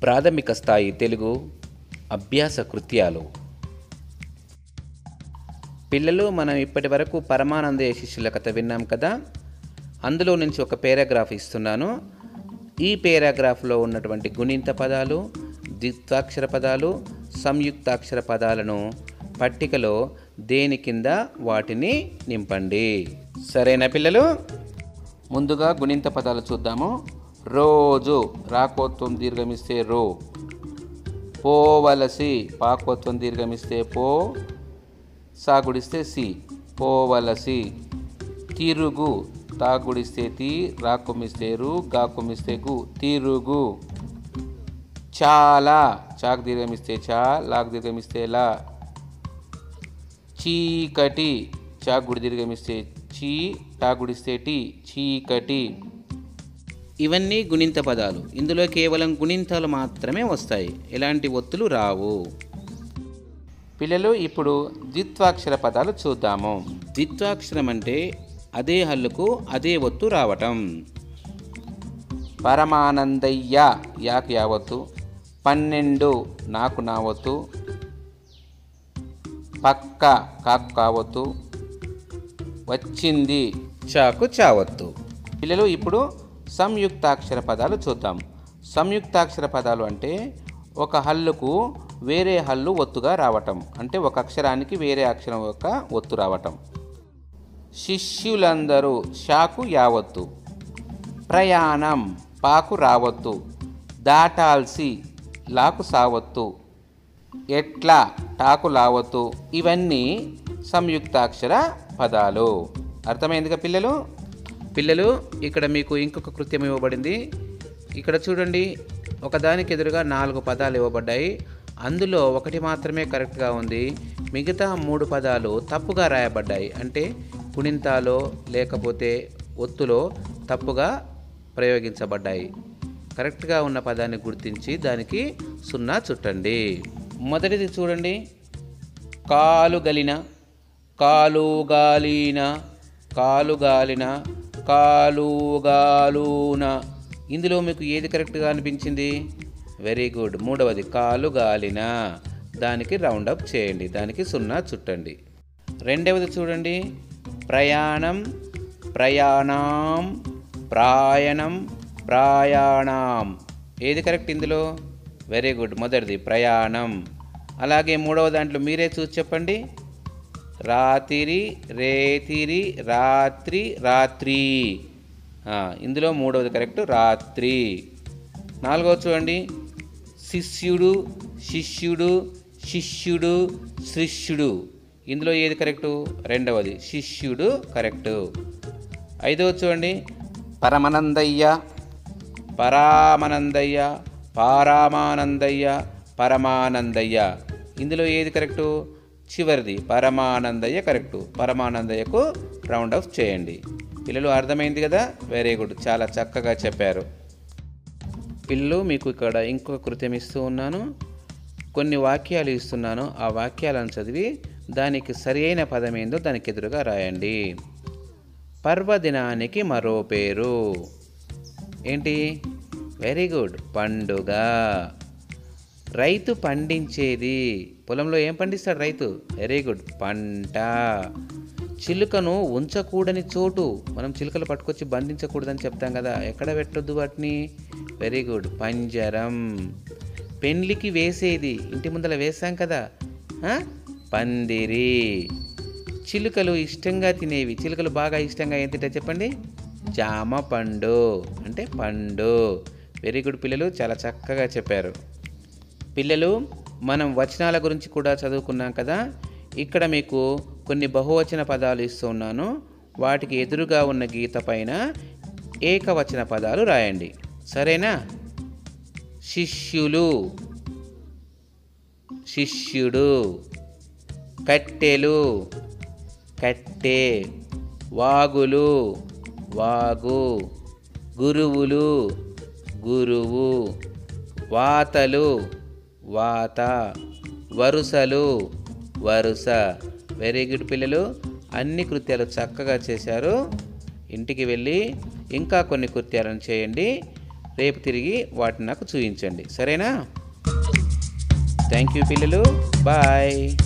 ప్రాథమిక స్థాయి తెలుగు అభ్యాస కృత్యాలు. పిల్లలు, మనం ఇప్పటి వరకు పరమానందయ్య శిష్యుల కథ విన్నాం కదా. అందులో నుంచి ఒక పేరాగ్రాఫ్ ఇస్తున్నాను. ఈ పేరాగ్రాఫ్లో ఉన్నటువంటి గుణింత పదాలు, ద్విత్వాక్షర పదాలు, సంయుక్తాక్షర పదాలను పట్టికలో దేని కింద వాటిని నింపండి. సరేనా పిల్లలు? ముందుగా గుణింత పదాలు చూద్దాము. రోజు రాకోత్వం దీర్ఘమిస్తే రో. పోవలసి పాకోత్వం దీర్ఘమిస్తే పో, సాగుడిస్తే సి, పోవలసి. తిరుగు తాగుడిస్తే తి, రాకుమిస్తే రు, గాకుమిస్తే గు, తిరుగు. చాలా చాకు దీర్ఘమిస్తే చా, లాకు దీర్ఘమిస్తే లా. చీకటి చాగుడి దీర్ఘమిస్తే చీ, టాగుడిస్తే టి, చీకటి. ఇవన్నీ గుణింత పదాలు. ఇందులో కేవలం గుణింతాలు మాత్రమే వస్తాయి, ఎలాంటి ఒత్తులు రావు. పిల్లలు, ఇప్పుడు ద్విత్వాక్షర పదాలు చూద్దాము. ద్విత్వాక్షరం అంటే అదే హల్లుకు అదే ఒత్తు రావటం. పరమానందయ్య యాకు యావత్తు, 12 నాకు నా ఒత్తు, పక్క కాకు కావత్తు, వచ్చింది చాకు చావత్తు. పిల్లలు, ఇప్పుడు సంయుక్తాక్షర పదాలు చూద్దాం. సంయుక్తాక్షర పదాలు అంటే ఒక హల్లుకు వేరే హల్లు ఒత్తుగా రావటం, అంటే ఒక అక్షరానికి వేరే అక్షరం యొక్క ఒత్తు రావటం. శిష్యులందరూ షాకు యావత్తు, ప్రయాణం పాకు రావత్తు, దాటాల్సి లాకు సావత్తు, ఎట్లా టాకు లావత్తు. ఇవన్నీ సంయుక్తాక్షర పదాలు. అర్థమైందిగా పిల్లలు? పిల్లలు, ఇక్కడ మీకు ఇంకొక కృత్యం ఇవ్వబడింది. ఇక్కడ చూడండి, ఒకదానికి ఎదురుగా 4 పదాలు ఇవ్వబడ్డాయి. అందులో ఒకటి మాత్రమే కరెక్ట్గా ఉంది, మిగతా 3 పదాలు తప్పుగా రాయబడ్డాయి. అంటే గుణింతాలో లేకపోతే ఒత్తులో తప్పుగా ప్రయోగించబడ్డాయి. కరెక్ట్గా ఉన్న పదాన్ని గుర్తించి దానికి 0 చుట్టండి. మొదటిది చూడండి, కాలుగలిన, కాలుగాలిన, కాలుగాలిన, కాలుగాలున. ఇందులో మీకు ఏది కరెక్ట్గా అనిపించింది? Very good. మూడవది కాలుగాలిన, దానికి రౌండ్ అప్ చేయండి, దానికి 0 చుట్టండి. రెండవది చూడండి, ప్రయాణం, ప్రయాణం, ప్రాయణం, ప్రాయాణం. ఏది కరెక్ట్ ఇందులో? వెరీ గుడ్, మొదటిది ప్రయాణం. అలాగే మూడవ దాంట్లో మీరే చూసి చెప్పండి. రాతిరి, రేతిరి, రాత్రి, రాత్రి. ఇందులో మూడవది కరెక్ట్, రాత్రి. నాలుగవది చూడండి, శిష్యుడు, శిష్యుడు, శిష్యుడు, శిష్యుడు. ఇందులో ఏది కరెక్టు? రెండవది శిష్యుడు కరెక్టు. ఐదవది చూడండి, పరమానందయ్య, పరామానందయ్య, పారామానందయ్య, పరమానందయ్య. ఇందులో ఏది కరెక్టు? చివరిది పరమానందయ్య కరెక్టు. పరమానందయ్యకు రౌండ్ ఆఫ్ చేయండి. పిల్లలు, అర్థమైంది కదా? వెరీ గుడ్, చాలా చక్కగా చెప్పారు. పిల్లలు, మీకు ఇక్కడ ఇంకొక కృత్యం ఇస్తూ ఉన్నాను. కొన్ని వాక్యాలు ఇస్తున్నాను, ఆ వాక్యాలను చదివి దానికి సరి అయిన పదం ఏందో దానికి ఎదురుగా రాయండి. పర్వదినానికి మరో పేరు ఏంటి? వెరీ గుడ్, పండుగ. రైతు పండించేది, పొలంలో ఏం పండిస్తాడు రైతు? వెరీ గుడ్, పంట. చిలుకను ఉంచకూడని చోటు, మనం చిలుకలు పట్టుకొచ్చి బంధించకూడదని చెప్తాం కదా, ఎక్కడ పెట్టొద్దు వాటిని? వెరీ గుడ్, పంజరం. పెండ్లికి వేసేది, ఇంటి ముందర వేసాం కదా, పందిరి. చిలుకలు ఇష్టంగా తినేవి, చిలుకలు బాగా ఇష్టంగా ఏం తింటాయి చెప్పండి? జామ పండు, అంటే పండు. వెరీ గుడ్ పిల్లలు, చాలా చక్కగా చెప్పారు. పిల్లలు, మనం వచనాల గురించి కూడా చదువుకున్నాం కదా. ఇక్కడ మీకు కొన్ని బహువచన పదాలు ఇస్తూ ఉన్నాను. వాటికి ఎదురుగా ఉన్న గీత పైన ఏకవచన పదాలు రాయండి. సరేనా? శిష్యులు, శిష్యుడు. కట్టెలు, కట్టె. వాగులు, వాగు. గురువులు, గురువు. వాతలు, వాత. వరుసలు, వరుస. వెరీ గుడ్ పిల్లలు, అన్ని కృత్యాలు చక్కగా చేశారు. ఇంటికి వెళ్ళి ఇంకా కొన్ని కృత్యాలను చేయండి. రేపు తిరిగి వాటిని నాకు చూపించండి. సరేనా? థ్యాంక్ యూ పిల్లలు. బాయ్.